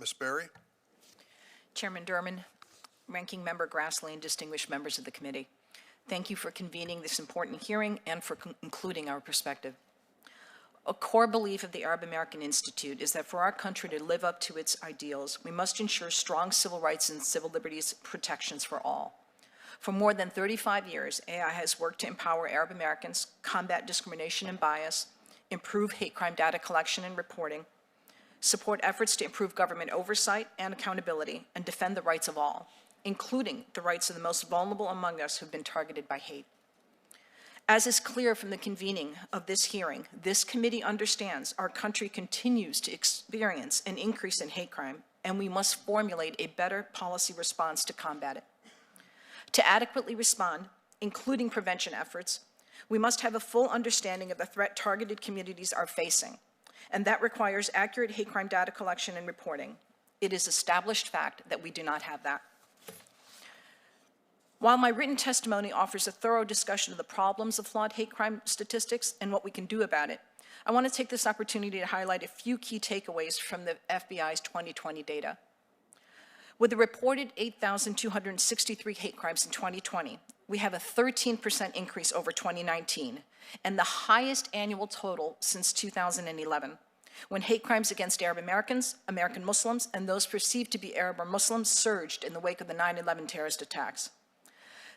Ms. Berry. Chairman Durman, Ranking Member Grassley, and distinguished members of the committee, thank you for convening this important hearing and for including our perspective. A core belief of the Arab American Institute is that for our country to live up to its ideals, we must ensure strong civil rights and civil liberties protections for all. For more than 35 years, AAI has worked to empower Arab Americans, combat discrimination and bias, improve hate crime data collection and reporting, support efforts to improve government oversight and accountability, and defend the rights of all, including the rights of the most vulnerable among us who've been targeted by hate. As is clear from the convening of this hearing, this committee understands our country continues to experience an increase in hate crime, and we must formulate a better policy response to combat it. To adequately respond, including prevention efforts, we must have a full understanding of the threat targeted communities are facing, and that requires accurate hate crime data collection and reporting. It is established fact that we do not have that. While my written testimony offers a thorough discussion of the problems of flawed hate crime statistics and what we can do about it, I want to take this opportunity to highlight a few key takeaways from the FBI's 2020 data. With a reported 8,263 hate crimes in 2020, we have a 13% increase over 2019, and the highest annual total since 2011, when hate crimes against Arab Americans, American Muslims, and those perceived to be Arab or Muslim surged in the wake of the 9/11 terrorist attacks.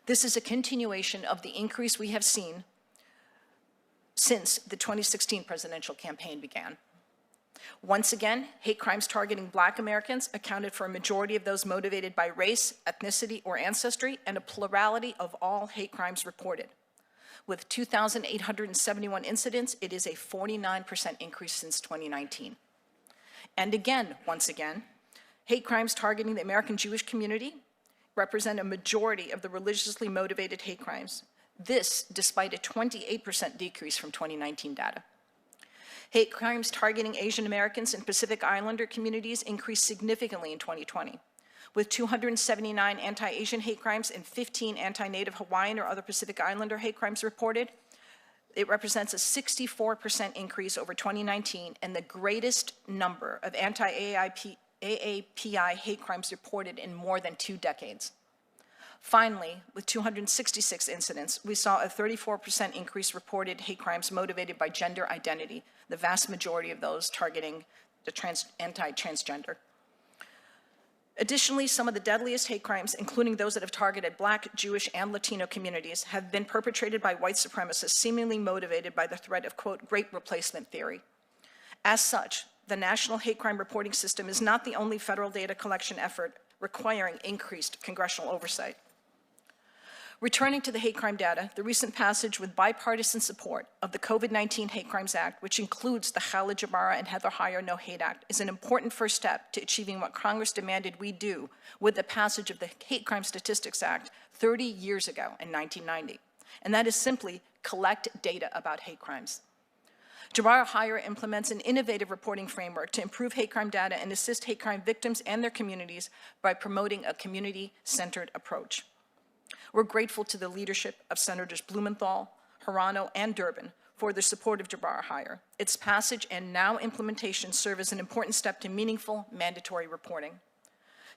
This is a continuation of the increase we have seen since the 2016 presidential campaign began. Once again, hate crimes targeting Black Americans accounted for a majority of those motivated by race, ethnicity, or ancestry, and a plurality of all hate crimes reported. With 2,871 incidents, it is a 49% increase since 2019. And again, once again, hate crimes targeting the American Jewish community represent a majority of the religiously motivated hate crimes. This, despite a 28% decrease from 2019 data. Hate crimes targeting Asian Americans and Pacific Islander communities increased significantly in 2020, with 279 anti-Asian hate crimes and 15 anti-Native Hawaiian or other Pacific Islander hate crimes reported. It represents a 64% increase over 2019 and the greatest number of anti-AAPI hate crimes reported in more than 2 decades. Finally, with 266 incidents, we saw a 34% increase reported hate crimes motivated by gender identity, the vast majority of those targeting the anti-transgender. Additionally, some of the deadliest hate crimes, including those that have targeted Black, Jewish, and Latino communities, have been perpetrated by white supremacists seemingly motivated by the threat of, quote, great replacement theory. As such, the National Hate Crime Reporting System is not the only federal data collection effort requiring increased congressional oversight. Returning to the hate crime data, the recent passage with bipartisan support of the COVID-19 Hate Crimes Act, which includes the Khalid Jabara and Heather Heyer No Hate Act, is an important first step to achieving what Congress demanded we do with the passage of the Hate Crime Statistics Act 30 years ago in 1990, and that is simply collect data about hate crimes. Jabara Heyer implements an innovative reporting framework to improve hate crime data and assist hate crime victims and their communities by promoting a community-centered approach. We're grateful to the leadership of Senators Blumenthal, Hirano, and Durbin for their support of Jabara Heyer. Its passage and now implementation serve as an important step to meaningful mandatory reporting.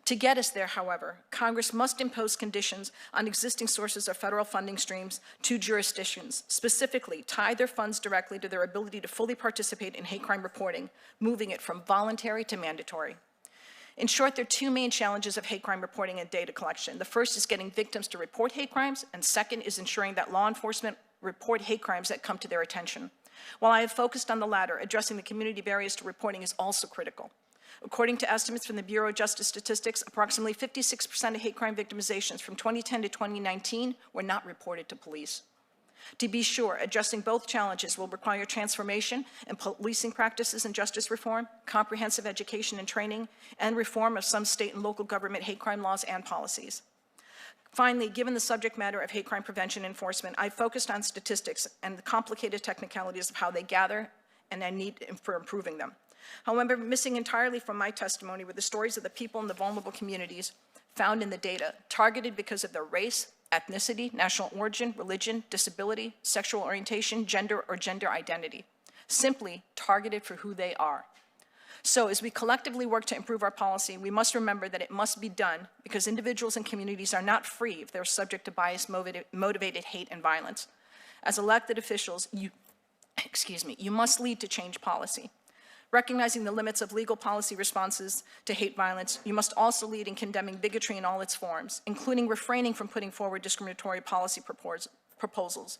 To get us there, however, Congress must impose conditions on existing sources of federal funding streams to jurisdictions, specifically tie their funds directly to their ability to fully participate in hate crime reporting, moving it from voluntary to mandatory. In short, there are 2 main challenges of hate crime reporting and data collection. The first is getting victims to report hate crimes, and second is ensuring that law enforcement report hate crimes that come to their attention. While I have focused on the latter, addressing the community barriers to reporting is also critical. According to estimates from the Bureau of Justice Statistics, approximately 56% of hate crime victimizations from 2010 to 2019 were not reported to police. To be sure, addressing both challenges will require transformation in policing practices and justice reform, comprehensive education and training, and reform of some state and local government hate crime laws and policies. Finally, given the subject matter of hate crime prevention and enforcement, I focused on statistics and the complicated technicalities of how they gather and a need for improving them. However, missing entirely from my testimony were the stories of the people in the vulnerable communities found in the data, targeted because of their race, ethnicity, national origin, religion, disability, sexual orientation, gender, or gender identity, simply targeted for who they are. So as we collectively work to improve our policy, we must remember that it must be done because individuals and communities are not free if they're subject to bias-motivated hate and violence. As elected officials, you must lead to change policy. Recognizing the limits of legal policy responses to hate violence, you must also lead in condemning bigotry in all its forms, including refraining from putting forward discriminatory policy proposals.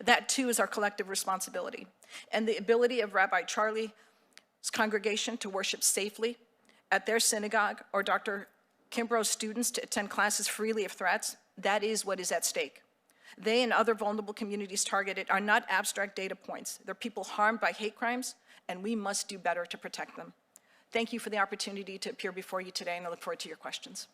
That, too, is our collective responsibility. And the ability of Rabbi Charlie's congregation to worship safely at their synagogue, or Dr. Kimbrough's students to attend classes freely of threats, that is what is at stake. They and other vulnerable communities targeted are not abstract data points. They're people harmed by hate crimes, and we must do better to protect them. Thank you for the opportunity to appear before you today, and I look forward to your questions.